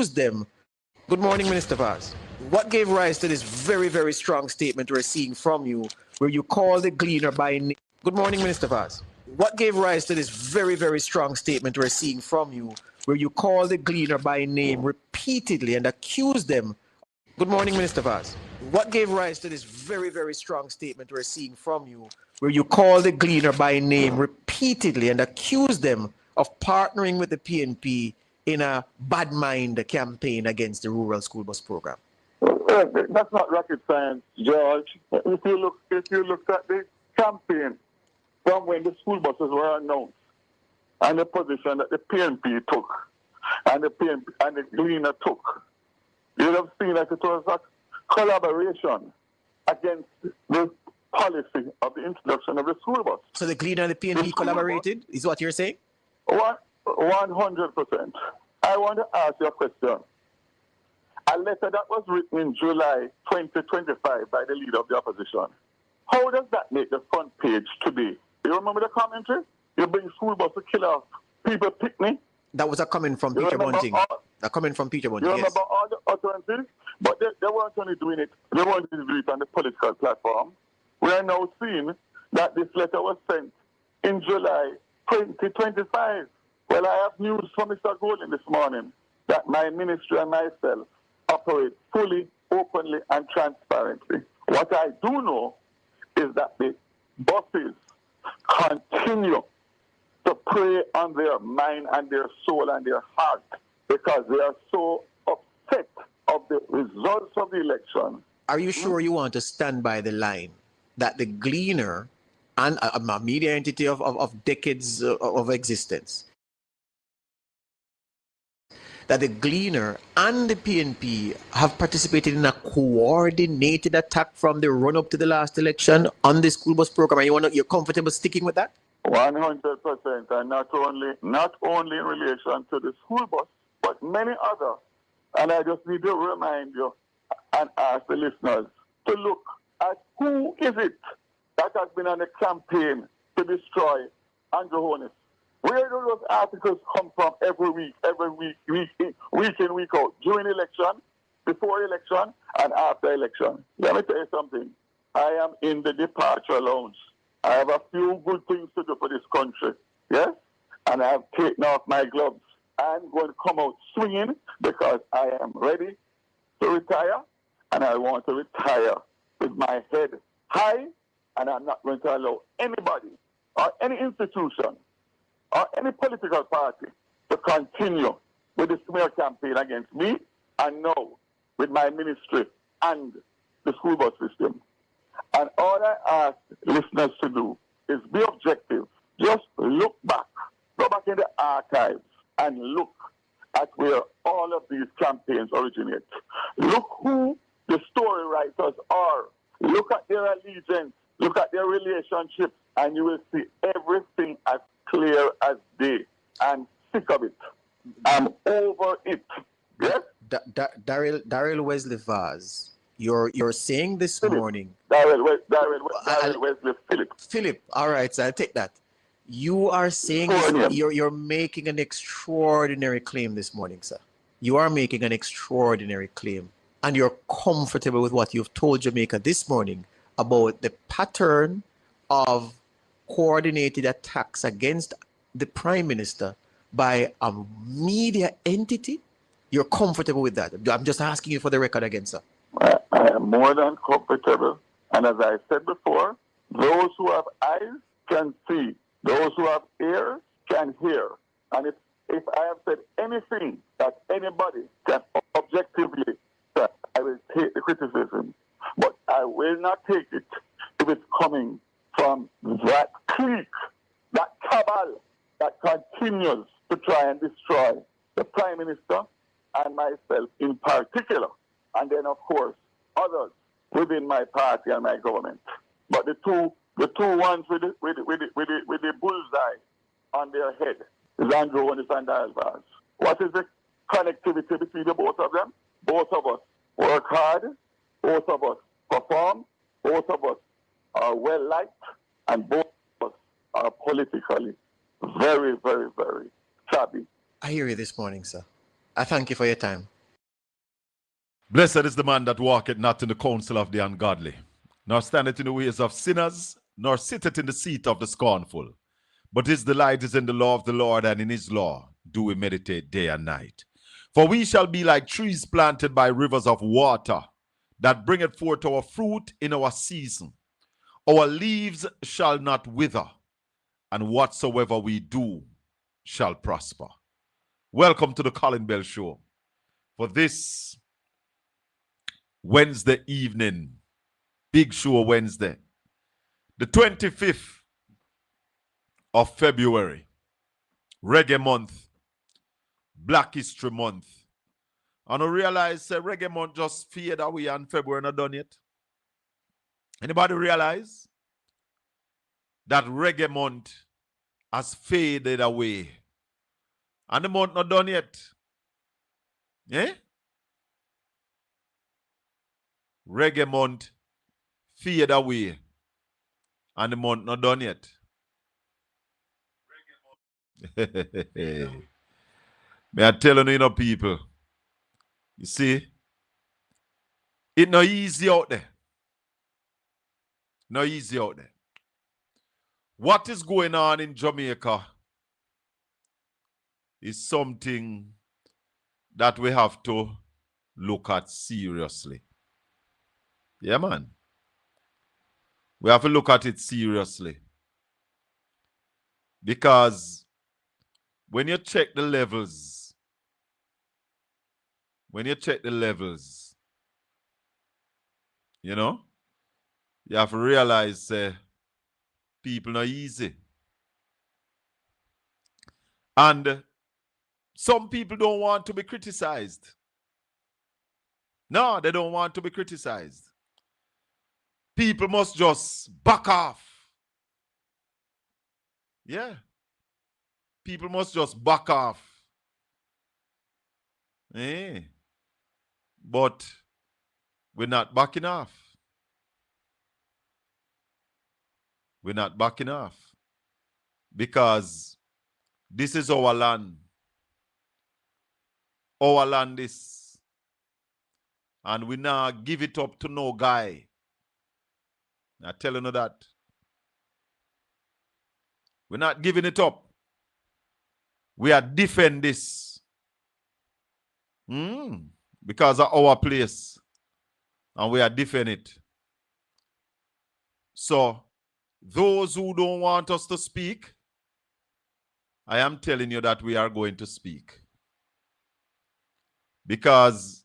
them. Good morning, Minister Vaz. What gave rise to this very, very strong statement we're seeing from you, where you call the gleaner by name? Good morning, Minister Vaz. What gave rise to this very, very strong statement we're seeing from you, where you call the gleaner by name repeatedly and accuse them? Good morning, Minister Vaz. What gave rise to this very, very strong statement we're seeing from you, where you call the gleaner by name repeatedly and accuse them of partnering with the PNP in a bad mind campaign against the rural school bus program? That's not rocket science, George. If you look at the campaign from when the school buses were announced and the position that the PNP took and the PNP and the gleaner took, you'd have seen that it was a collaboration against the policy of the introduction of the school bus. So the gleaner and the PNP collaborated, is what you're saying? 100%. I want to ask you a question. A letter that was written in July 2025 by the leader of the opposition. How does that make the front page today? You remember the commentary? You bring school bus to kill off people picnic? That was a comment from Peter Bunting. A comment from Peter Bunting, You remember all the utterances? But they weren't only doing it, they weren't only doing it on the political platform. We are now seeing that this letter was sent in July 2025. Well, I have news from Mr. Golden this morning that my ministry and myself operate fully, openly, and transparently. What I do know is that the buses continue to prey on their mind and their soul and their heart because they are so upset of the results of the election. Are you sure you want to stand by the line that the gleaner and a media entity of decades of existence, that the gleaner and the PNP have participated in a coordinated attack from the run-up to the last election on the school bus program, and you're comfortable sticking with that? 100%, and not only in relation to the school bus, but many other. And I just need to remind you and ask the listeners to look at who is it that has been on a campaign to destroy Andrew Holness. Where do those articles come from every week in, week out, during election, before election, and after election? Let me tell you something. I am in the departure lounge. I have a few good things to do for this country, yes? And I have taken off my gloves. I'm going to come out swinging because I am ready to retire, and I want to retire with my head high, and I'm not going to allow anybody or any institution or any political party to continue with the smear campaign against me and now with my ministry and the school bus system. And all I ask listeners to do is be objective. Just look back, go back in the archives and look at where all of these campaigns originate. Look who the story writers are. Look at their allegiance, look at their relationships, and you will see everything as clear as day. I'm sick of it. I'm over it. Yes? Daryl Wesley Vaz, you're saying this Philip. morning. Daryl Wesley Philip. Philip, all right, so I'll take that. You are saying you're making an extraordinary claim this morning, sir. You are making an extraordinary claim. And you're comfortable with what you've told Jamaica this morning about the pattern of coordinated attacks against the Prime Minister by a media entity? You're comfortable with that? I'm just asking you for the record again, sir. I am more than comfortable. And as I said before, those who have eyes can see. Those who have ears can hear. And if I have said anything that anybody can objectively say, I will take the criticism. But I will not take it if it's coming from that clique, that cabal that continues to try and destroy the Prime Minister and myself in particular. And then, of course, others within my party and my government. But the two ones with the bullseye on their head is Andrew Holness and Daryl Vaz. What is the connectivity between the both of them? Both of us work hard, both of us perform, both of us are well liked, and both of us are politically very, very, very savvy. I hear you this morning, sir. I thank you for your time. Blessed is the man that walketh not in the counsel of the ungodly, nor standeth in the ways of sinners, nor sitteth in the seat of the scornful. But his delight is in the law of the Lord, and in his law do we meditate day and night. For we shall be like trees planted by rivers of water, that bringeth forth our fruit in our season. Our leaves shall not wither, and whatsoever we do shall prosper. Welcome to the Colin Bell Show for this Wednesday evening, Big Show Wednesday, the 25th of February, Reggae Month, Black History Month. And I realize Reggae Month just faded away and February not done yet. Anybody realize that Reggae Month has faded away and the month not done yet? Yeah? Reggae Month fade away and the month not done yet. May I tell you, people, you see, it's not easy out there. Not easy out there. What is going on in Jamaica is something that we have to look at seriously. Yeah, man. We have to look at it seriously. Because when you check the levels, you know, you have to realize people not easy. And some people don't want to be criticized. No, they don't want to be criticized. People must just back off. Yeah. People must just back off. Eh. But we're not backing off. We're not backing off. Because this is our land. Our land is. And we now give it up to no guy. I'm telling you that. We're not giving it up. We are defending this. Because of our place. And we are defending it. So, those who don't want us to speak, I am telling you that we are going to speak. Because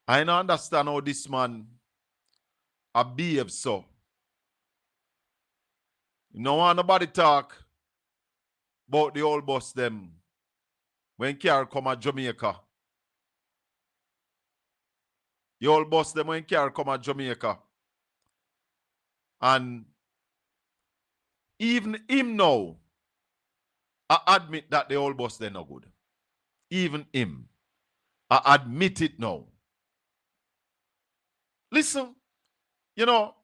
I don't understand how this man behaves so. You don't want nobody talk about the old boss them when car come at Jamaica. The old boss them when car come at Jamaica. And even him now, I admit that the old boss they're not good. Even him. I admit it now. Listen, you know,